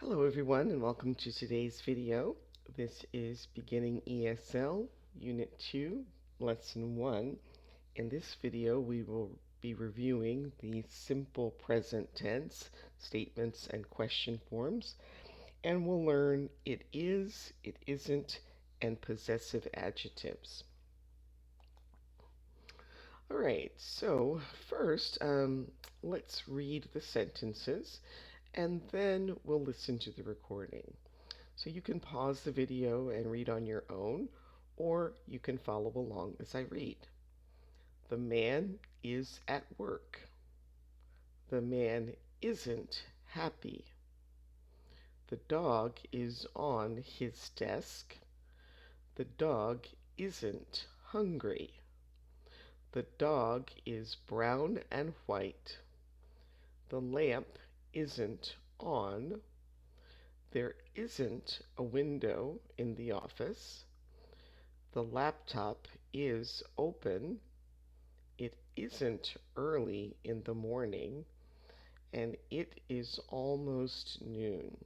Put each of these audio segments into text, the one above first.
Hello everyone and welcome to today's video. This is beginning ESL Unit 2, Lesson 1. In this video we will be reviewing the simple present tense statements and question forms, and we'll learn it is, it isn't, and possessive adjectives. Alright, so first let's read the sentences and then we'll listen to the recording. So you can pause the video and read on your own, or you can follow along as I read. The man is at work. The man isn't happy. The dog is on his desk. The dog isn't hungry. The dog is brown and white. The lamp isn't on. There isn't a window in the office. The laptop is open. It isn't early in the morning. And it is almost noon.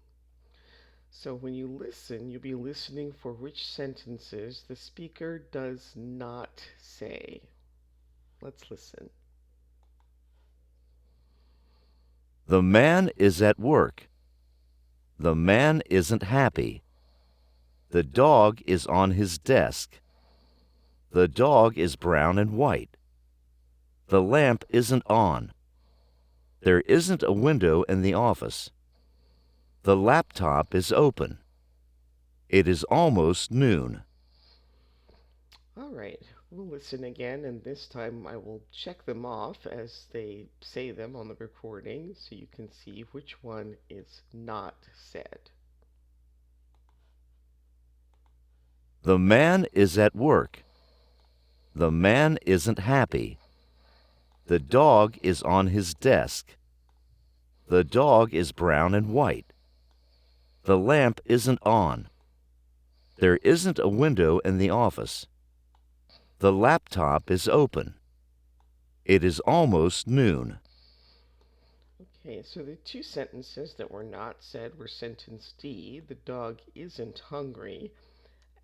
So when you listen, you'll be listening for which sentences the speaker does not say. Let's listen. The man is at work. The man isn't happy. The dog is on his desk. The dog is brown and white. The lamp isn't on. There isn't a window in the office. The laptop is open. It is almost noon. All right, we'll listen again, and this time I will check them off as they say them on the recording so you can see which one is not said. The man is at work. The man isn't happy. The dog is on his desk. The dog is brown and white. The lamp isn't on. There isn't a window in the office. The laptop is open. It is almost noon. Okay, so the two sentences that were not said were sentence D, the dog isn't hungry,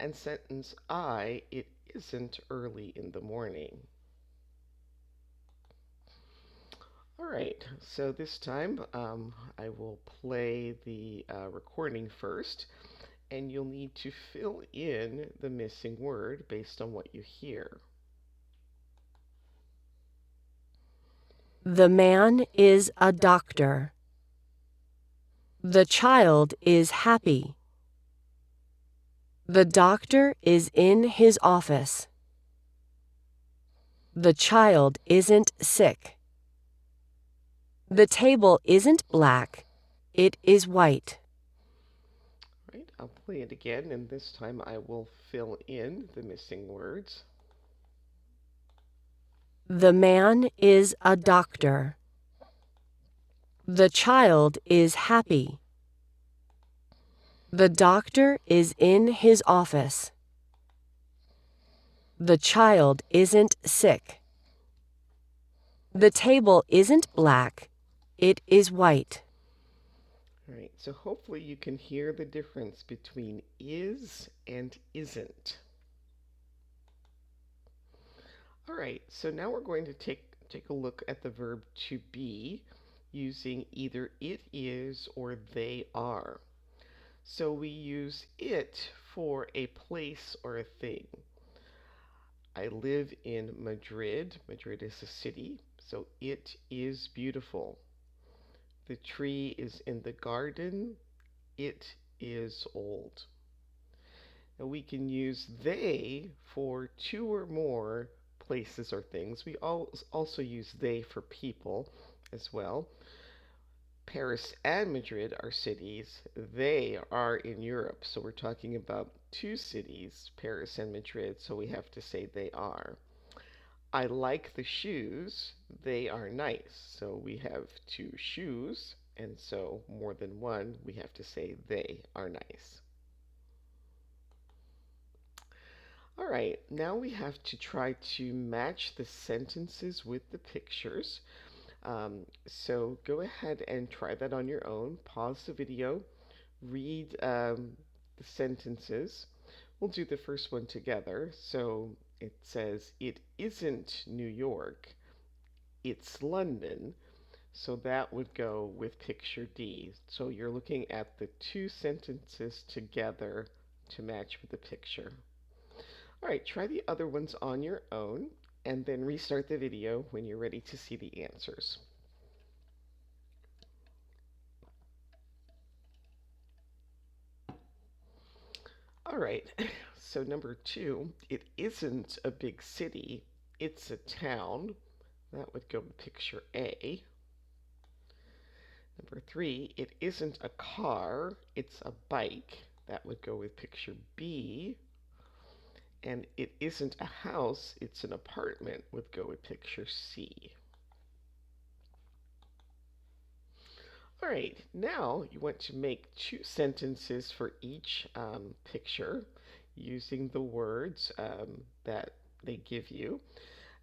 and sentence I, it isn't early in the morning. All right, so this time I will play the recording first, and you'll need to fill in the missing word based on what you hear. The man is a doctor. The child is happy. The doctor is in his office. The child isn't sick. The table isn't black, it is white. All right, I'll play it again, and this time I will fill in the missing words. The man is a doctor. The child is happy. The doctor is in his office. The child isn't sick. The table isn't black, it is white. All right, so hopefully you can hear the difference between is and isn't. All right, so now we're going to take a look at the verb to be using either it is or they are. So we use it for a place or a thing. I live in Madrid. Madrid is a city, so it is beautiful. The tree is in the garden. It is old. Now we can use they for two or more places or things. We also use they for people as well. Paris and Madrid are cities. They are in Europe. So we're talking about two cities, Paris and Madrid, so we have to say they are. I like the shoes. They are nice. So we have two shoes, and so more than one, we have to say they are nice. All right, now we have to try to match the sentences with the pictures. So go ahead and try that on your own. Pause the video, read the sentences. We'll do the first one together. So it says, it isn't New York, it's London. So that would go with picture D. So you're looking at the two sentences together to match with the picture. All right, try the other ones on your own and then restart the video when you're ready to see the answers. All right, so number 2, it isn't a big city, it's a town. That would go with picture A. Number 3, it isn't a car, it's a bike. That would go with picture B. And it isn't a house, it's an apartment would go with picture C. All right, now you want to make 2 sentences for each picture using the words that they give you.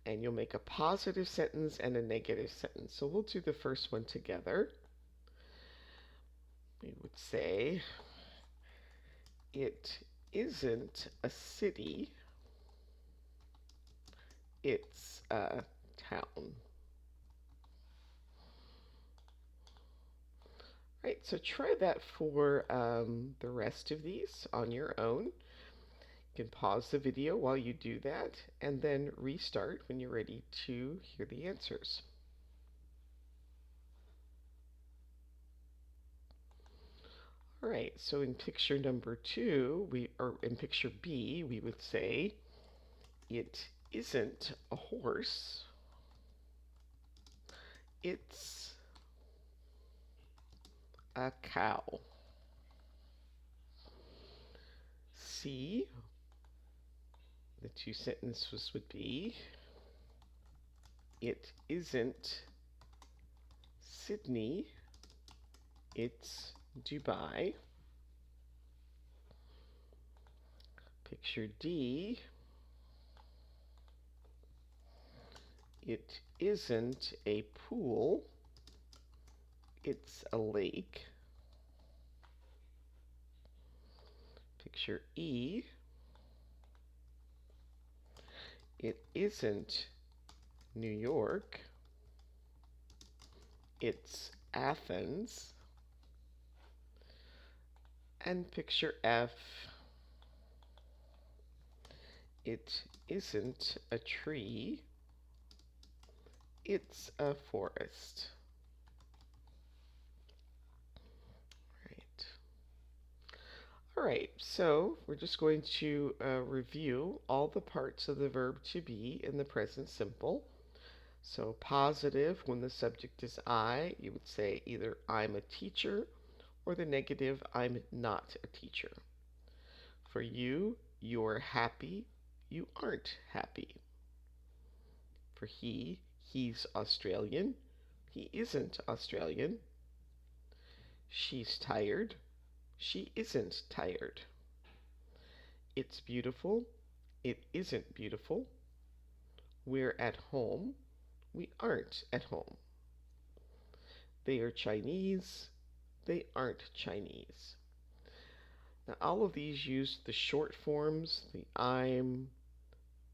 And you'll make a positive sentence and a negative sentence. So we'll do the first one together. We would say, it isn't a city, it's a town. Right, so try that for the rest of these on your own. You can pause the video while you do that and then restart when you're ready to hear the answers. All right, so in picture number 2, or in picture B, we would say, it isn't a horse, it's a cow. C, the 2 sentences would be, it isn't Sydney, it's Dubai. Picture D, it isn't a pool, it's a lake. Picture E, it isn't New York, it's Athens. And picture F, it isn't a tree, it's a forest. Right. All right, so we're just going to review all the parts of the verb to be in the present simple. So positive, when the subject is I, you would say either I'm a teacher or the negative, I'm not a teacher. For you, you're happy, you aren't happy. For he, he's Australian, he isn't Australian. She's tired, she isn't tired. It's beautiful, it isn't beautiful. We're at home, we aren't at home. They are Chinese, they aren't Chinese. Now, all of these use the short forms, the I'm,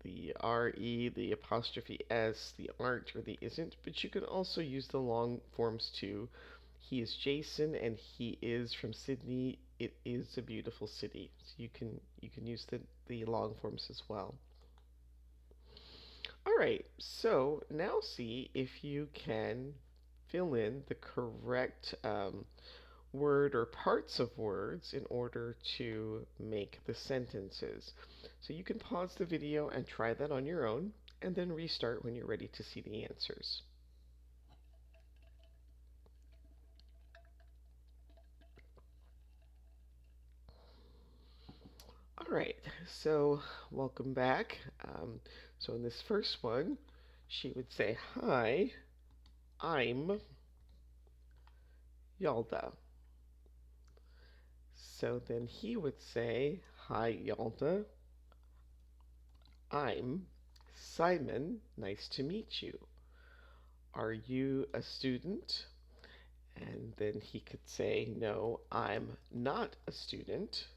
the RE, the apostrophe S, the aren't, or the isn't, but you can also use the long forms too. He is Jason and he is from Sydney. It is a beautiful city. So you can use the long forms as well. All right, so now see if you can fill in the correct word or parts of words in order to make the sentences. So you can pause the video and try that on your own, and then restart when you're ready to see the answers. All right, so welcome back. So in this first one, she would say, hi, I'm Yalda. So then he would say, hi, Yalda, I'm Simon. Nice to meet you. Are you a student? And then he could say, no, I'm not a student.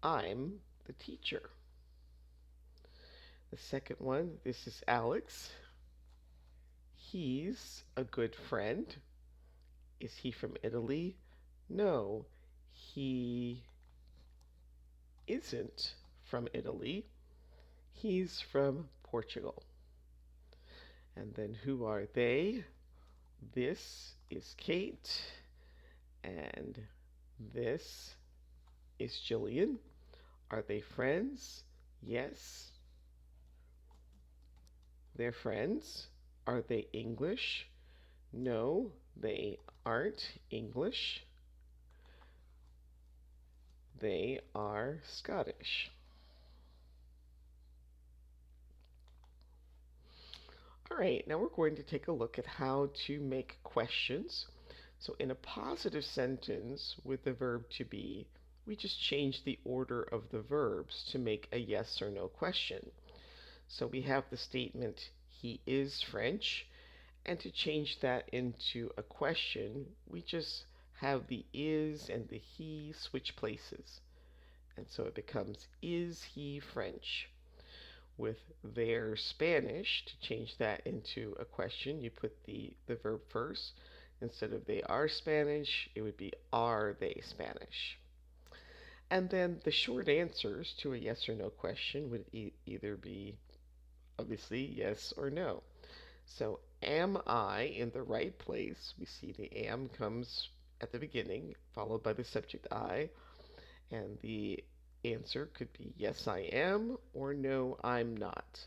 I'm the teacher. The second one, this is Alex. He's a good friend. Is he from Italy? No, he isn't from Italy. He's from Portugal. And then who are they? This is Kate, and this is Jillian. Are they friends? Yes, they're friends. Are they English? No, they aren't English. They are Scottish. All right, now we're going to take a look at how to make questions. So in a positive sentence with the verb to be, we just change the order of the verbs to make a yes or no question. So we have the statement, he is French, and to change that into a question, we just have the is and the he switch places. And so it becomes, is he French? With their Spanish, to change that into a question, you put the verb first. Instead of they are Spanish, it would be are they Spanish? And then the short answers to a yes or no question would either be obviously yes or no. So, am I in the right place? We see the am comes at the beginning, followed by the subject I, and the answer could be yes, I am, or no, I'm not.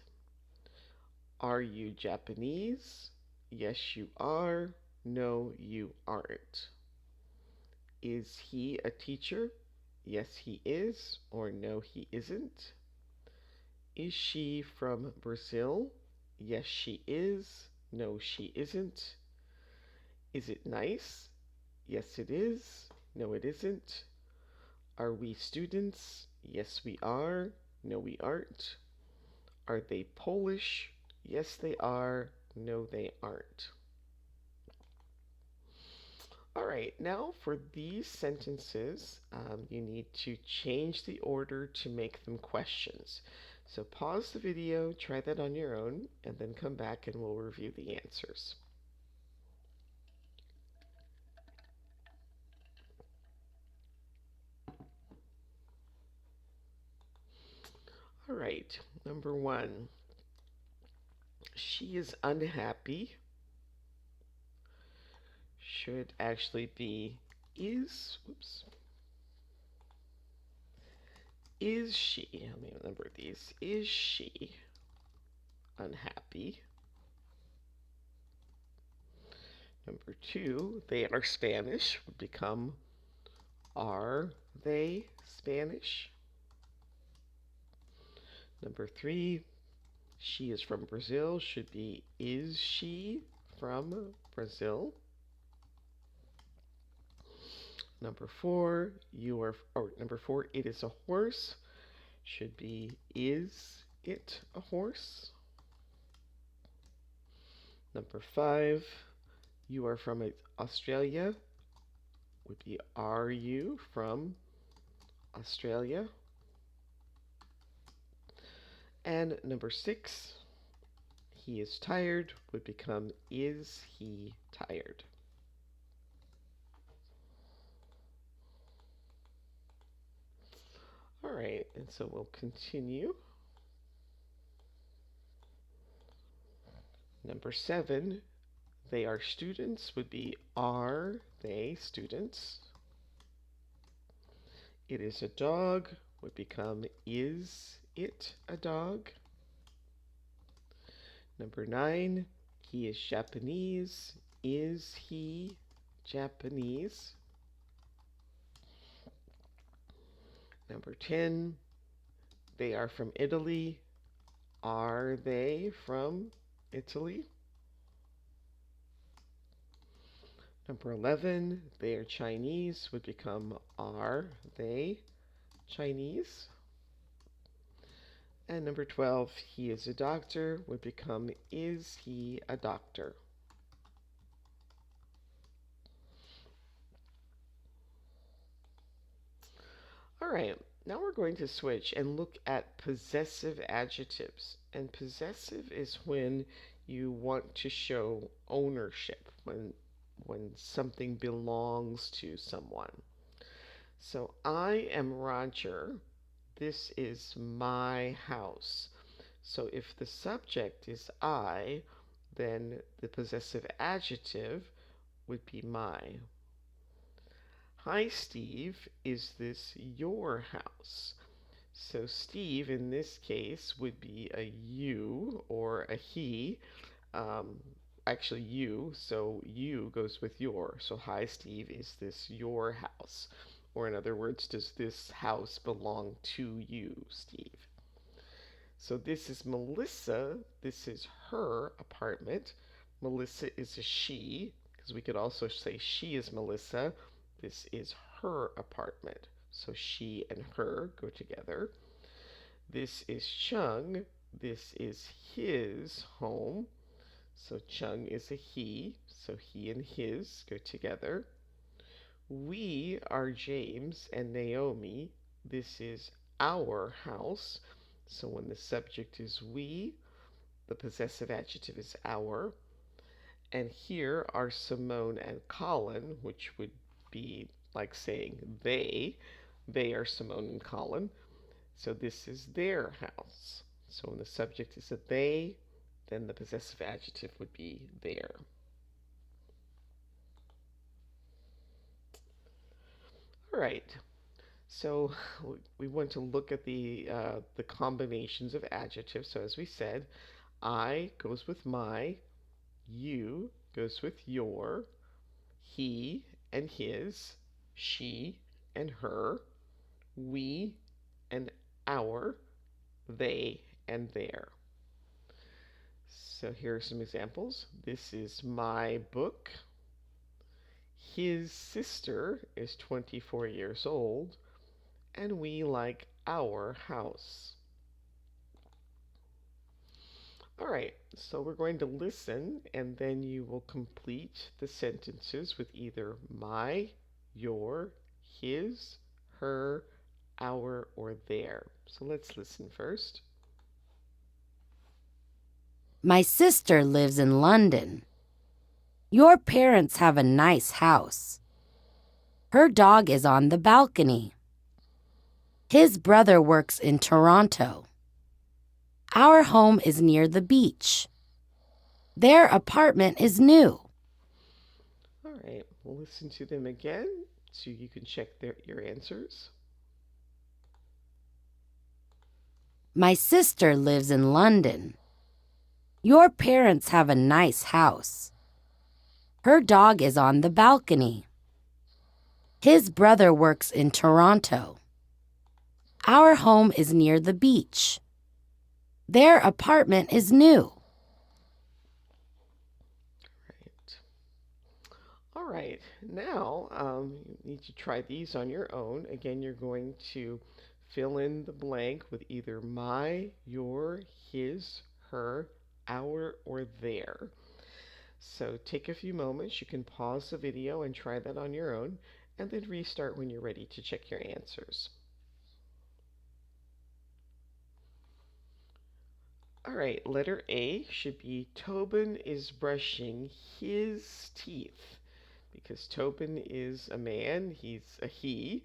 Are you Japanese? Yes, you are. No, you aren't. Is he a teacher? Yes, he is, or no, he isn't. Is she from Brazil? Yes, she is. No, she isn't. Is it nice? Yes, it is. No, it isn't. Are we students? Yes, we are. No, we aren't. Are they Polish? Yes, they are. No, they aren't. All right, now for these sentences, you need to change the order to make them questions. So pause the video, try that on your own, and then come back and we'll review the answers. All right, number one, she is unhappy should actually be whoops, is she, let me number these, is she unhappy? Number two, they are Spanish would become are they Spanish? Number three, she is from Brazil should be is she from Brazil? Number four, number four, it is a horse should be is it a horse? Number five, you are from Australia would be are you from Australia? And number six, he is tired would become is he tired? All right, and so we'll continue. Number seven, they are students would be are they students? It is a dog would become is it a dog? Number nine, he is Japanese. Is he Japanese? Number 10, they are from Italy. Are they from Italy? Number 11, they are Chinese would become are they Chinese? And number 12, he is a doctor would become is he a doctor? All right, now we're going to switch and look at possessive adjectives. And possessive is when you want to show ownership, when something belongs to someone. So I am Roger. This is my house. So if the subject is I, then the possessive adjective would be my. Hi, Steve. Is this your house? So, Steve in this case would be a you or a he. Um, Actually, you. So, you goes with your. So, hi, Steve. Is this your house? Or, in other words, does this house belong to you, Steve? So, this is Melissa. This is her apartment. Melissa is a she, because we could also say she is Melissa. This is her apartment. So she and her go together. This is Chung. This is his home. So Chung is a he. So he and his go together. We are James and Naomi. This is our house. So when the subject is we, the possessive adjective is our. And here are Simone and Colin, which would be like saying they. They are Simone and Colin. So this is their house. So when the subject is a they, then the possessive adjective would be their. All right. So we want to look at the combinations of adjectives. So as we said, I goes with my, you goes with your, he and his, she and her, we and our, they and their. So here are some examples. This is my book. His sister is 24 years old, and we like our house. All right, so we're going to listen, and then you will complete the sentences with either my, your, his, her, our, or their. So let's listen first. My sister lives in London. Your parents have a nice house. Her dog is on the balcony. His brother works in Toronto. Our home is near the beach. Their apartment is new. All right, we'll listen to them again so you can check your answers. My sister lives in London. Your parents have a nice house. Her dog is on the balcony. His brother works in Toronto. Our home is near the beach. Their apartment is new. Right. All right, now you need to try these on your own. Again, you're going to fill in the blank with either my, your, his, her, our, or their. So take a few moments. You can pause the video and try that on your own, and then restart when you're ready to check your answers. All right, letter A should be Tobin is brushing his teeth because Tobin is a man, he's a he,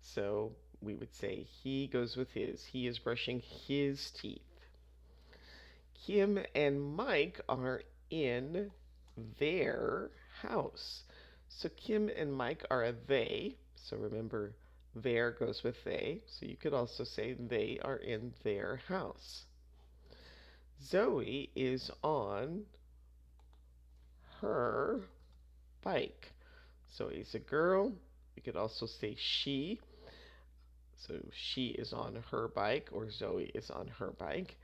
so we would say he goes with his. He is brushing his teeth. Kim and Mike are in their house. So Kim and Mike are a they. So remember, their goes with they. So you could also say they are in their house. Zoe is on her bike. Zoe's a girl. We could also say she. So she is on her bike, or Zoe is on her bike.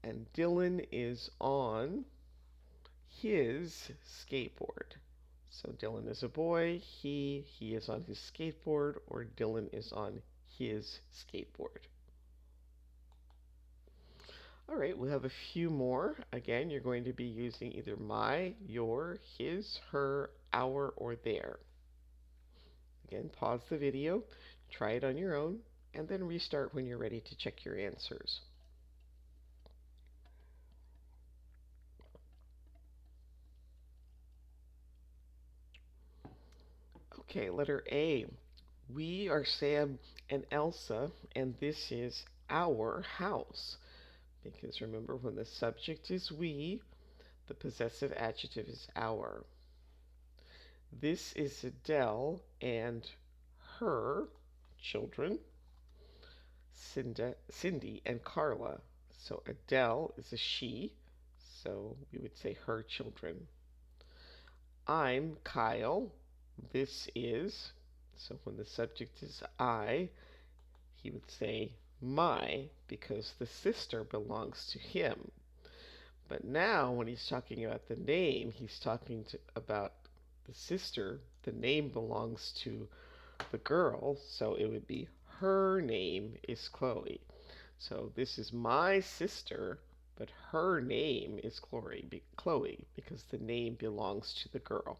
And Dylan is on his skateboard. So Dylan is a boy, he is on his skateboard, or Dylan is on his skateboard. All right, we'll have a few more. Again, you're going to be using either my, your, his, her, our, or their. Again, pause the video, try it on your own, and then restart when you're ready to check your answers. Okay, letter A. We are Sam and Elsa, and this is our house. Because remember, when the subject is we, the possessive adjective is our. This is Adele and her children, Cindy and Carla. So Adele is a she, so we would say her children. I'm Kyle. This is, so when the subject is I, he would say my, because the sister belongs to him. But now, when he's talking about the name, he's talking about the sister. The name belongs to the girl, so it would be her name is Chloe. So this is my sister, but her name is Chloe, because the name belongs to the girl.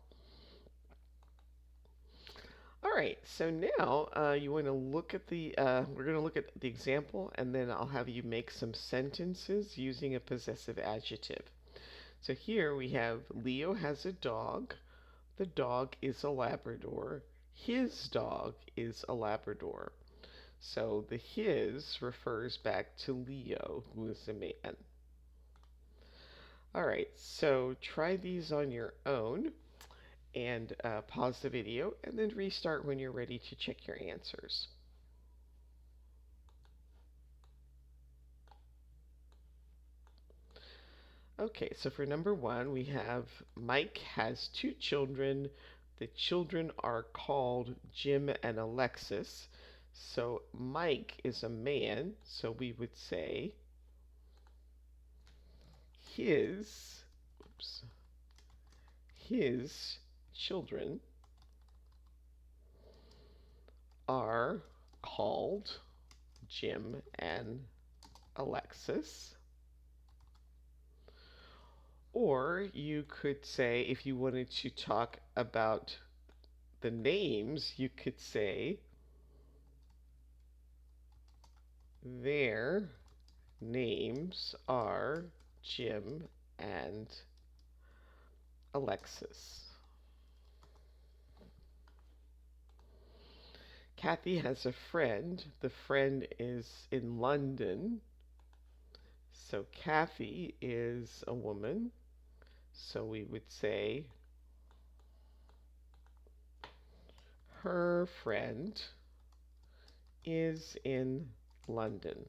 All right, so now you want to look at we're going to look at the example, and then I'll have you make some sentences using a possessive adjective. So here we have Leo has a dog. The dog is a Labrador. His dog is a Labrador. So the his refers back to Leo, who is a man. All right, so try these on your own and pause the video and then restart when you're ready to check your answers. Okay, so for number one, we have Mike has two children. The children are called Jim and Alexis. So Mike is a man, so we would say his, oops, his children are called Jim and Alexis. Or you could say, if you wanted to talk about the names, you could say their names are Jim and Alexis. Kathy has a friend. The friend is in London. So Kathy is a woman. So we would say her friend is in London.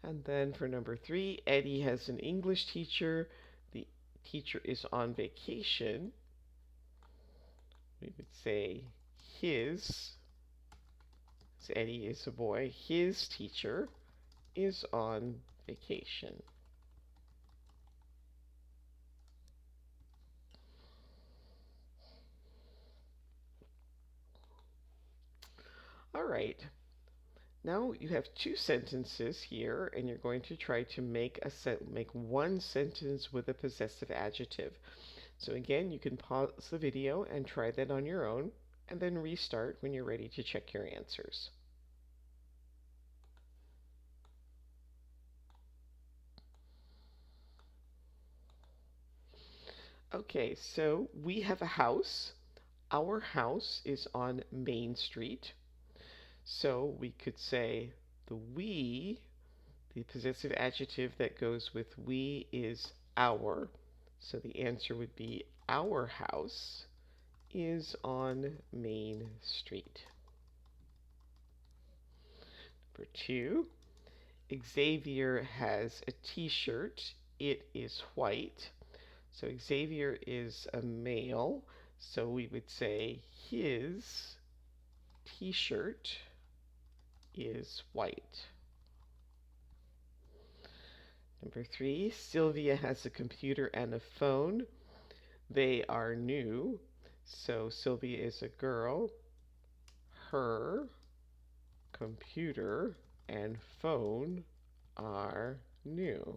And then for number three, Eddie has an English teacher. The teacher is on vacation. We would say his, so Eddie is a boy, his teacher is on vacation. All right. Now you have two sentences here, and you're going to try to make one sentence with a possessive adjective. So again, you can pause the video and try that on your own, and then restart when you're ready to check your answers. Okay, so we have a house. Our house is on Main Street. So we could say the possessive adjective that goes with we is our. So the answer would be our house is on Main Street. Number two, Xavier has a t-shirt. It is white. So Xavier is a male. So we would say his t-shirt is white. Number three, Sylvia has a computer and a phone. They are new. So Sylvia is a girl. Her computer and phone are new.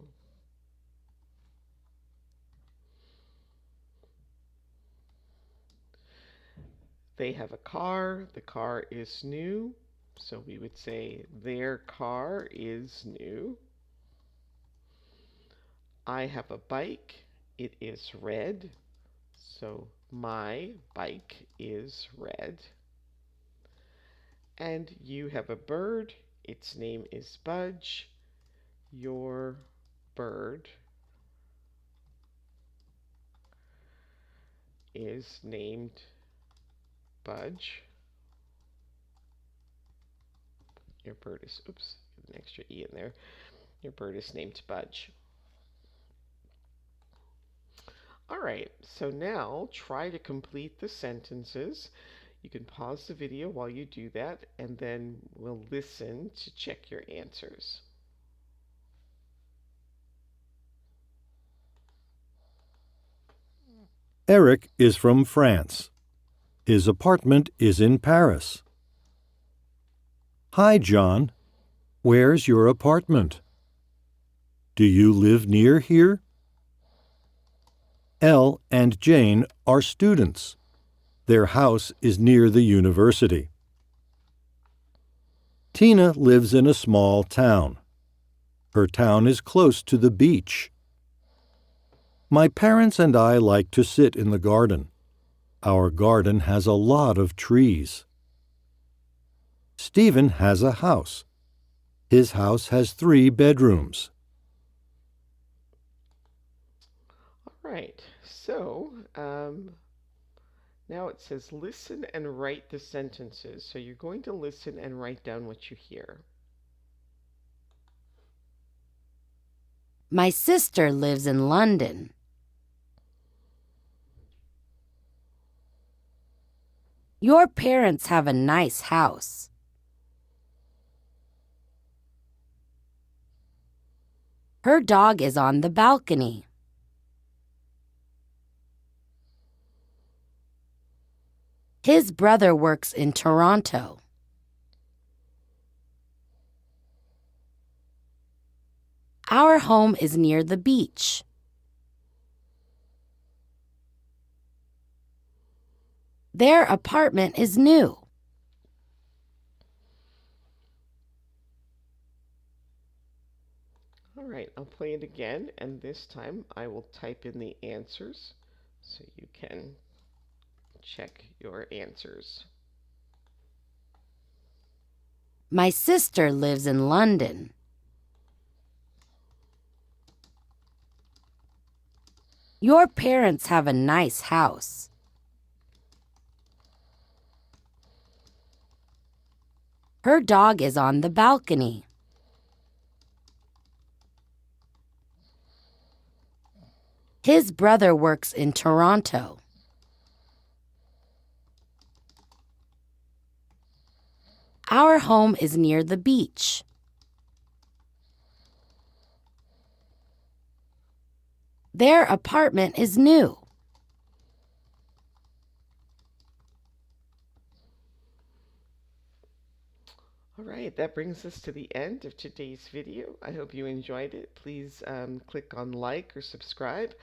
They have a car. The car is new. So we would say their car is new. I have a bike. It is red. So my bike is red. And you have a bird. Its name is Budge. Your bird is named Budge. Your bird is, oops, an extra E in there. Your bird is named Budge. All right, so now try to complete the sentences. You can pause the video while you do that, and then we'll listen to check your answers. Eric is from France. His apartment is in Paris. Hi, John. Where's your apartment? Do you live near here? Elle and Jane are students. Their house is near the university. Tina lives in a small town. Her town is close to the beach. My parents and I like to sit in the garden. Our garden has a lot of trees. Stephen has a house. His house has 3 bedrooms. All right, so now it says listen and write the sentences. So you're going to listen and write down what you hear. My sister lives in London. Your parents have a nice house. Her dog is on the balcony. His brother works in Toronto. Our home is near the beach. Their apartment is new. All right, I'll play it again, and this time I will type in the answers so you can check your answers. My sister lives in London. Your parents have a nice house. Her dog is on the balcony. His brother works in Toronto. Our home is near the beach. Their apartment is new. All right, that brings us to the end of today's video. I hope you enjoyed it. Please click on like or subscribe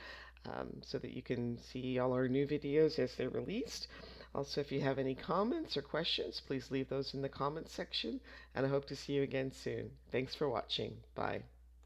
so that you can see all our new videos as they're released. Also, if you have any comments or questions, please leave those in the comments section, and I hope to see you again soon. Thanks for watching. Bye.